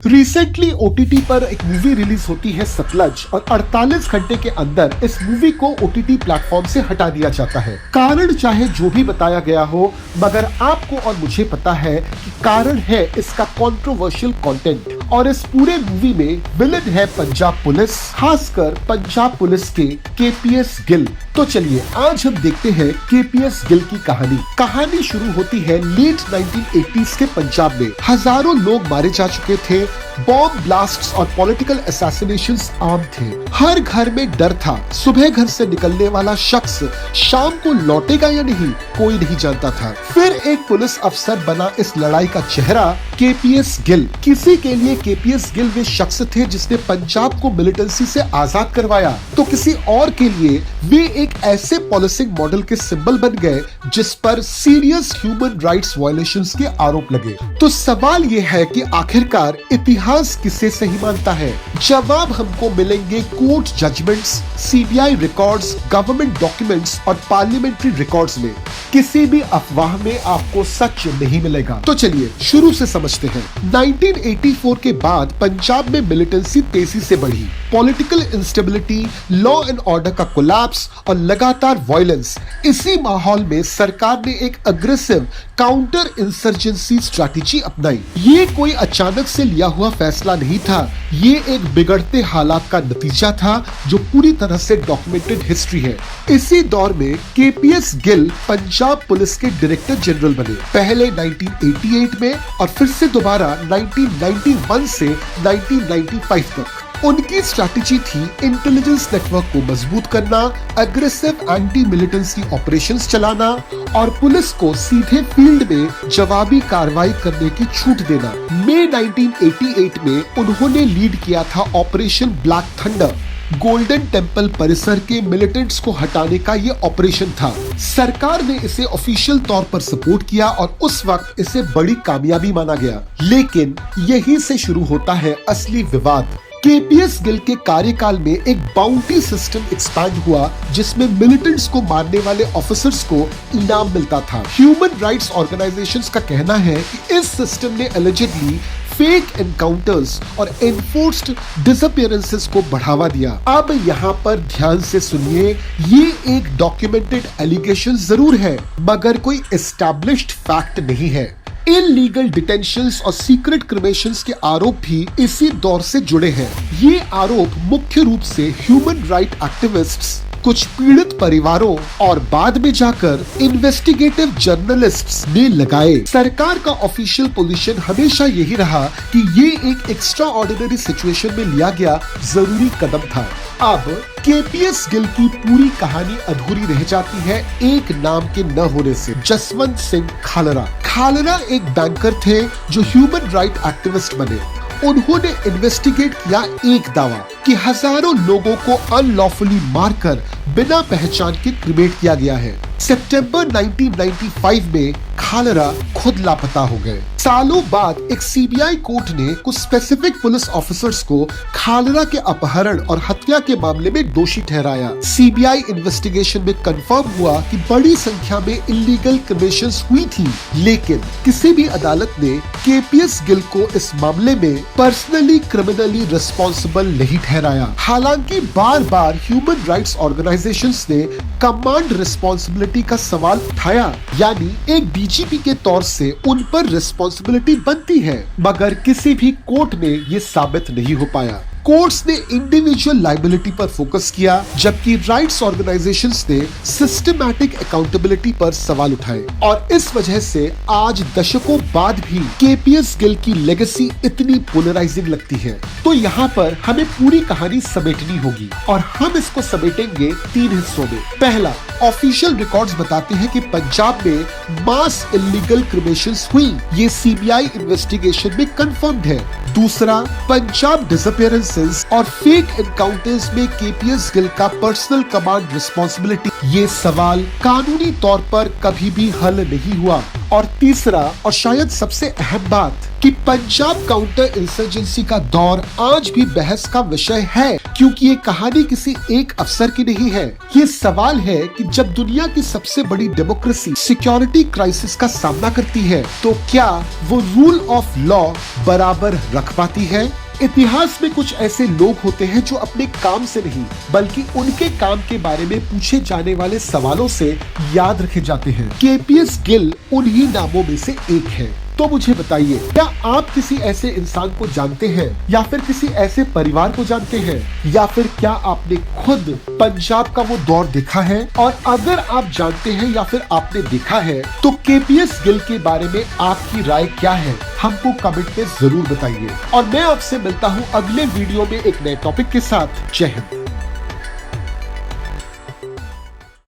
Recently OTT पर एक movie release होती है सतलज और 48 घंटे के अंदर इस मूवी को ओटीटी प्लेटफॉर्म से हटा दिया जाता है। कारण चाहे जो भी बताया गया हो, मगर आपको और मुझे पता है कि कारण है इसका कंट्रोवर्शियल कंटेंट। और इस पूरे मूवी में विलन है पंजाब पुलिस, खासकर पंजाब पुलिस के केपीएस गिल। तो चलिए आज हम देखते हैं केपीएस गिल की कहानी। कहानी शुरू होती है लेट 1980s के पंजाब में। हजारों लोग मारे जा चुके थे, बॉम्ब ब्लास्ट्स और पॉलिटिकल असैसिनेशंस आम थे। हर घर में डर था, सुबह घर से निकलने वाला शख्स शाम को लौटेगा या नहीं कोई नहीं जानता था। फिर एक पुलिस अफसर बना इस लड़ाई का चेहरा केपीएस गिल। किसी के लिए केपीएस गिल वे शख्स थे जिसने पंजाब को मिलिटेंसी से आजाद करवाया, तो किसी और के लिए वे एक ऐसे पॉलिसिंग मॉडल के सिंबल बन गए जिस पर सीरियस ह्यूमन राइट्स वायलेशंस के आरोप लगे। तो सवाल ये है कि आखिरकार इतिहास किसे सही मानता है? जवाब हमको मिलेंगे court judgments, CBI records, government documents और पार्लियामेंट्री रिकॉर्ड्स में। किसी भी अफवाह में आपको सच नहीं मिलेगा। तो चलिए शुरू से समझते हैं। 1984 के बाद पंजाब में मिलिटेंसी तेजी से बढ़ी। Political instability, law and order का कोलैप्स और लगातार वायलेंस। इसी माहौल में सरकार ने एक अग्रेसिव काउंटर इंसर्जेंसी स्ट्रैटेजी अपनाई। ये कोई अचानक से लिया हुआ फैसला नहीं था, ये एक बिगड़ते हालात का नतीजा था जो पूरी तरह से डॉक्यूमेंटेड हिस्ट्री है। इसी दौर में केपीएस गिल पंजाब पुलिस के डायरेक्टर जनरल बने, पहले 1988 में और फिर से दोबारा 1991 से 1995 तक। उनकी स्ट्रैटेजी थी इंटेलिजेंस नेटवर्क को मजबूत करना, एग्रेसिव एंटी मिलिटेंसी ऑपरेशंस चलाना और पुलिस को सीधे फील्ड में जवाबी कार्रवाई करने की छूट देना। मई 1988 में उन्होंने लीड किया था operation black thunder. Golden temple परिसर के मिलिटेंट्स को हटाने का ये ऑपरेशन था। सरकार ने इसे ऑफिशियल तौर पर सपोर्ट किया और उस वक्त इसे बड़ी कामयाबी माना गया। लेकिन यहीं से शुरू होता है असली विवाद। केपीएस गिल के कार्यकाल में एक बाउंटी सिस्टम एक्सपैंड हुआ जिसमें मिलिटेंट्स को मारने वाले ऑफिसर्स को इनाम मिलता था। ह्यूमन राइट्स ऑर्गेनाइजेशंस का कहना है कि इस सिस्टम ने एलिजिडली फेक एनकाउंटर्स और एनफोर्स्ड डिसअपीयरेंसेस को बढ़ावा दिया। अब यहाँ पर ध्यान से सुनिए, ये एक डॉक्यूमेंटेड एलिगेशन जरूर है, मगर कोई एस्टैब्लिश्ड फैक्ट नहीं है। इलीगल डिटेंशंस और सीक्रेट क्रिमेशंस के आरोप भी इसी दौर से जुड़े हैं। ये आरोप मुख्य रूप से ह्यूमन राइट एक्टिविस्ट्स, कुछ पीड़ित परिवारों और बाद में जाकर इन्वेस्टिगेटिव जर्नलिस्ट्स ने लगाए। सरकार का ऑफिशियल पोजीशन हमेशा यही रहा कि ये एक एक्स्ट्रा ऑर्डिनरी सिचुएशन में लिया गया जरूरी कदम था। अब केपीएस गिल की पूरी कहानी अधूरी रह जाती है एक नाम के न होने से, जसवंत सिंह खालरा। खालरा एक बैंकर थे जो ह्यूमन राइट एक्टिविस्ट बने। उन्होंने इन्वेस्टिगेट किया एक दावा कि हजारों लोगों को अनलॉफुली मारकर बिना पहचान के क्रिमेट किया गया है। सितंबर 1995 में खालरा खुद लापता हो गए। सालों बाद एक सीबीआई कोर्ट ने कुछ स्पेसिफिक पुलिस ऑफिसर्स को खालरा के अपहरण और हत्या के मामले में दोषी ठहराया। सीबीआई इन्वेस्टिगेशन में कंफर्म हुआ कि बड़ी संख्या में इलीगल क्रिमेशंस हुई थी, लेकिन किसी भी अदालत ने केपीएस गिल को इस मामले में पर्सनली क्रिमिनली रिस्पॉन्सिबल नहीं ठहराया। हालांकि बार बार ह्यूमन राइट्स ऑर्गेनाइजेशंस ने कमांड रिस्पॉन्सिबिलिटी का सवाल उठाया, यानी एक डीजीपी के तौर से उन पर रिस्पॉन्सिबिलिटी बनती है, मगर किसी भी कोर्ट में ये साबित नहीं हो पाया। कोर्ट्स ने इंडिविजुअल लायबिलिटी पर फोकस किया, जबकि राइट्स ऑर्गेनाइजेशंस ने सिस्टमैटिक अकाउंटेबिलिटी पर सवाल उठाए। और इस वजह से आज दशकों बाद भी केपीएस गिल की लेगेसी इतनी पोलराइजिंग लगती है। तो यहाँ पर हमें पूरी कहानी समेटनी होगी और हम इसको समेटेंगे 3 हिस्सों में। पहला, ऑफिशियल रिकॉर्ड्स बताते हैं कि पंजाब में मास इलीगल क्रिमेशंस हुई, ये सीबीआई इन्वेस्टिगेशन में कंफर्म्ड है। दूसरा, पंजाब डिसअपीयरेंसेस और फेक एनकाउंटर्स में केपीएस गिल का पर्सनल कमांड रिस्पॉन्सिबिलिटी, ये सवाल कानूनी तौर पर कभी भी हल नहीं हुआ। और तीसरा और शायद सबसे अहम बात कि पंजाब काउंटर इंसर्जेंसी का दौर आज भी बहस का विषय है, क्योंकि ये कहानी किसी एक अफसर की नहीं है। ये सवाल है कि जब दुनिया की सबसे बड़ी डेमोक्रेसी सिक्योरिटी क्राइसिस का सामना करती है तो क्या वो रूल ऑफ लॉ बराबर रख पाती है। इतिहास में कुछ ऐसे लोग होते हैं जो अपने काम से नहीं बल्कि उनके काम के बारे में पूछे जाने वाले सवालों से याद रखे जाते हैं। केपीएस गिल उन्हीं नामों में से एक है। तो मुझे बताइए, क्या आप किसी ऐसे इंसान को जानते हैं या फिर किसी ऐसे परिवार को जानते हैं या फिर क्या आपने खुद पंजाब का वो दौर देखा है? और अगर आप जानते हैं या फिर आपने देखा है तो केपीएस गिल के बारे में आपकी राय क्या है, हमको कमेंट में जरूर बताइए। और मैं आपसे मिलता हूँ अगले वीडियो में एक नए टॉपिक के साथ। जय हिंद।